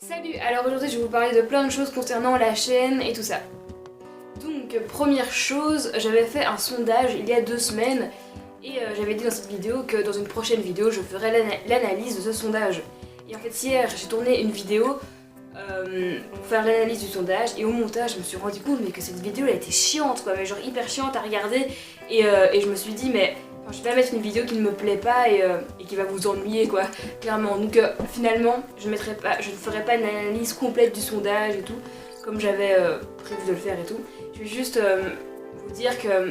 Salut, alors aujourd'hui je vais vous parler de plein de choses concernant la chaîne et tout ça. Donc première chose, j'avais fait un sondage il y a 2 semaines et j'avais dit dans cette vidéo que dans une prochaine vidéo je ferais l'analyse de ce sondage. Et en fait hier j'ai tourné une vidéo pour faire l'analyse du sondage et au montage je me suis rendu compte mais que cette vidéo elle était chiante quoi, mais genre hyper chiante à regarder et je me suis dit mais je vais pas mettre une vidéo qui ne me plaît pas et qui va vous ennuyer quoi, clairement. Donc finalement, je ne ferai pas une analyse complète du sondage et tout, comme j'avais prévu de le faire et tout. Je vais juste vous dire que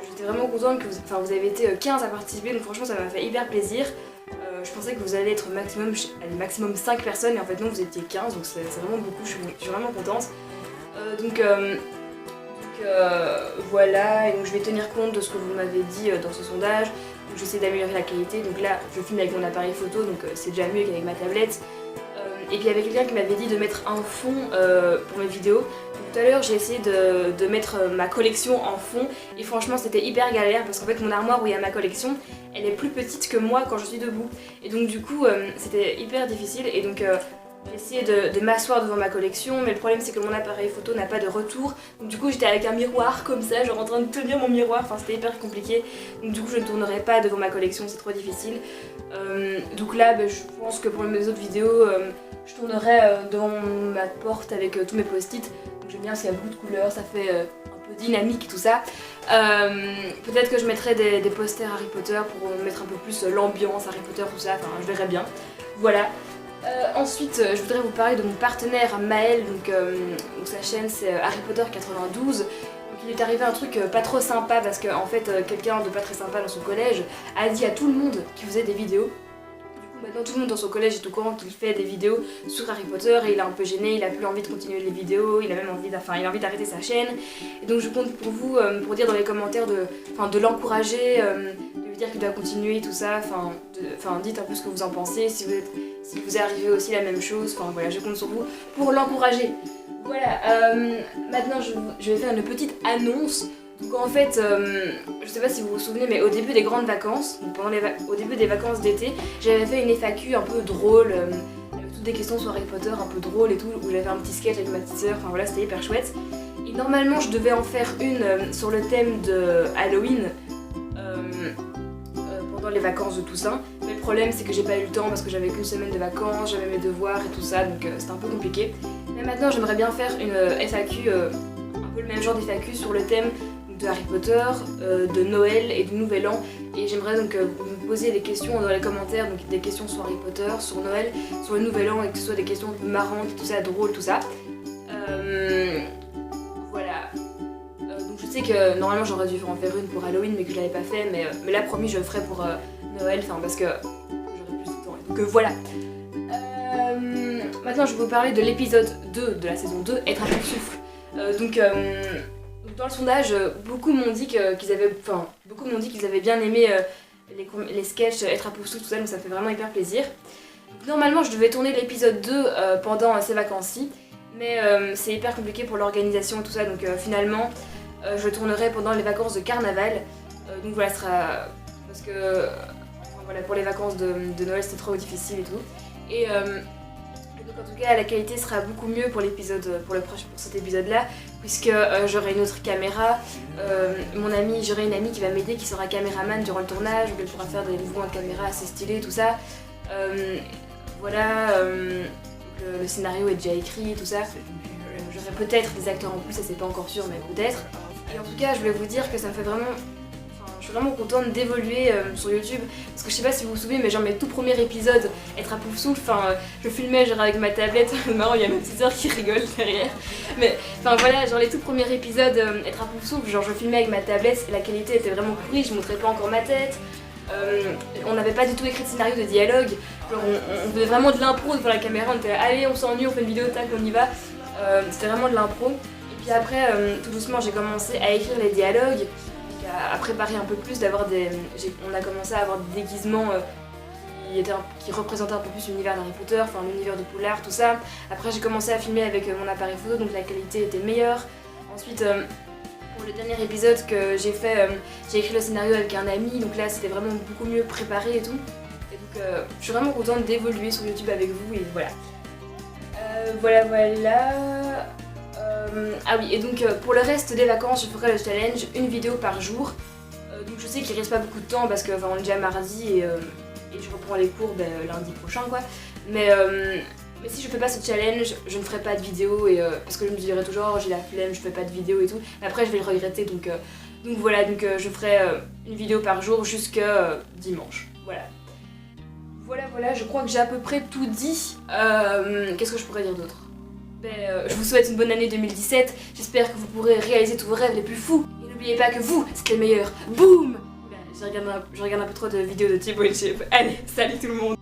j'étais vraiment contente que vous avez été 15 à participer, donc franchement ça m'a fait hyper plaisir. Je pensais que vous allez être maximum 5 personnes et en fait non, vous étiez 15, donc c'est vraiment beaucoup, je suis vraiment contente. Voilà, et donc je vais tenir compte de ce que vous m'avez dit dans ce sondage. Donc j'essaie d'améliorer la qualité, donc là je filme avec mon appareil photo, donc c'est déjà mieux qu'avec ma tablette. Et puis il y avait quelqu'un qui m'avait dit de mettre un fond pour mes vidéos. Donc, tout à l'heure j'ai essayé de mettre ma collection en fond et franchement c'était hyper galère parce qu'en fait mon armoire où il y a ma collection elle est plus petite que moi quand je suis debout. Et donc du coup c'était hyper difficile et donc j'ai essayé de m'asseoir devant ma collection, mais le problème c'est que mon appareil photo n'a pas de retour. Donc du coup j'étais avec un miroir comme ça, genre en train de tenir mon miroir, enfin c'était hyper compliqué. Donc du coup je ne tournerai pas devant ma collection, c'est trop difficile. Donc là je pense que pour mes autres vidéos, je tournerai devant ma porte avec tous mes post-it. Donc j'aime bien parce qu'il y a beaucoup de couleurs, ça fait un peu dynamique tout ça. Peut-être que je mettrai des posters Harry Potter pour mettre un peu plus l'ambiance Harry Potter, tout ça, enfin je verrai bien. Voilà. Ensuite, je voudrais vous parler de mon partenaire Maël, donc sa chaîne c'est Harry Potter 92. Donc il est arrivé un truc pas trop sympa parce qu'en fait quelqu'un de pas très sympa dans son collège a dit à tout le monde qu'il faisait des vidéos. Du coup maintenant tout le monde dans son collège est au courant qu'il fait des vidéos sur Harry Potter et il est un peu gêné, il a plus envie de continuer les vidéos, il a même envie d'arrêter sa chaîne. Et donc je compte pour vous, pour dire dans les commentaires de l'encourager, de lui dire qu'il doit continuer tout ça, dites un peu ce que vous en pensez, si vous est arrivé aussi la même chose, enfin voilà, je compte sur vous pour l'encourager. Voilà, maintenant je vais faire une petite annonce. Donc en fait, je sais pas si vous vous souvenez, mais au début des grandes vacances, donc au début des vacances d'été, j'avais fait une FAQ un peu drôle, avec toutes des questions sur Harry Potter un peu drôle et tout, où j'avais fait un petit sketch avec ma petite sœur, enfin voilà, c'était hyper chouette. Et normalement je devais en faire une sur le thème de Halloween, pendant les vacances de Toussaint. Mais le problème c'est que j'ai pas eu le temps parce que j'avais qu'une semaine de vacances, j'avais mes devoirs et tout ça, donc c'était un peu compliqué. Mais maintenant j'aimerais bien faire une FAQ, un peu le même genre d'FAQ sur le thème de Harry Potter, de Noël et du Nouvel An. Et j'aimerais donc vous me poser des questions dans les commentaires, donc des questions sur Harry Potter, sur Noël, sur le Nouvel An, et que ce soit des questions un peu marrantes, tout ça, drôles, tout ça. Voilà. Donc je sais que normalement j'aurais dû en faire une pour Halloween mais que je l'avais pas fait, mais là promis je le ferai pour Noël, parce que j'aurai plus de temps. Donc voilà. Maintenant je vais vous parler de l'épisode 2 de la saison 2, Être un peu souffle. Donc dans le sondage, beaucoup m'ont dit qu'ils avaient bien aimé les sketchs Être à Poufsouffle, tout ça, donc ça fait vraiment hyper plaisir. Normalement je devais tourner l'épisode 2 pendant ces vacances-ci, mais c'est hyper compliqué pour l'organisation et tout ça, donc finalement je le tournerai pendant les vacances de carnaval. Donc voilà, ce sera parce que voilà, pour les vacances de Noël c'était trop difficile et tout. Et donc en tout cas la qualité sera beaucoup mieux pour cet épisode là, puisque j'aurai une autre caméra. J'aurai une amie qui va m'aider, qui sera caméraman durant le tournage, donc elle pourra faire des mouvements de caméra assez stylés, tout ça. Voilà, le scénario est déjà écrit, tout ça. J'aurai peut-être des acteurs en plus, ça c'est pas encore sûr, mais peut-être. Et en tout cas je voulais vous dire que ça me fait vraiment... Je suis vraiment contente d'évoluer sur YouTube, parce que je sais pas si vous vous souvenez, mais genre mes tout premiers épisodes, Être à Poufsouffle, je filmais genre avec ma tablette, marrant, il y a ma petite sœur qui rigole derrière, mais voilà, genre les tout premiers épisodes, Être à Poufsouffle, genre je filmais avec ma tablette, la qualité était vraiment pourrie, je montrais pas encore ma tête, on n'avait pas du tout écrit de scénario, de dialogue, genre on faisait vraiment de l'impro devant la caméra, on était là, allez on s'ennuie, on fait une vidéo, tac, on y va, c'était vraiment de l'impro. Et puis après, tout doucement j'ai commencé à écrire les dialogues, à préparer un peu plus, on a commencé à avoir des déguisements qui représentaient un peu plus l'univers d'Harry Potter, l'univers de Poudlard, tout ça. Après j'ai commencé à filmer avec mon appareil photo, donc la qualité était meilleure. Ensuite, pour le dernier épisode que j'ai fait, j'ai écrit le scénario avec un ami, donc là c'était vraiment beaucoup mieux préparé et tout. Et donc je suis vraiment contente d'évoluer sur YouTube avec vous et voilà. Voilà. Ah oui, et donc pour le reste des vacances, je ferai le challenge une vidéo par jour. Donc je sais qu'il reste pas beaucoup de temps parce que on est déjà mardi et je reprends les cours lundi prochain quoi. Mais si je fais pas ce challenge, je ne ferai pas de vidéo parce que je me dirai toujours oh, j'ai la flemme, je fais pas de vidéo et tout. Mais après je vais le regretter donc voilà, je ferai une vidéo par jour jusqu'à dimanche. Voilà, je crois que j'ai à peu près tout dit. Qu'est-ce que je pourrais dire d'autre? Je vous souhaite une bonne année 2017. J'espère que vous pourrez réaliser tous vos rêves les plus fous. Et n'oubliez pas que vous, c'est le meilleur. Boum! Je regarde un peu trop de vidéos de Thibaut et Chip. Allez, salut tout le monde!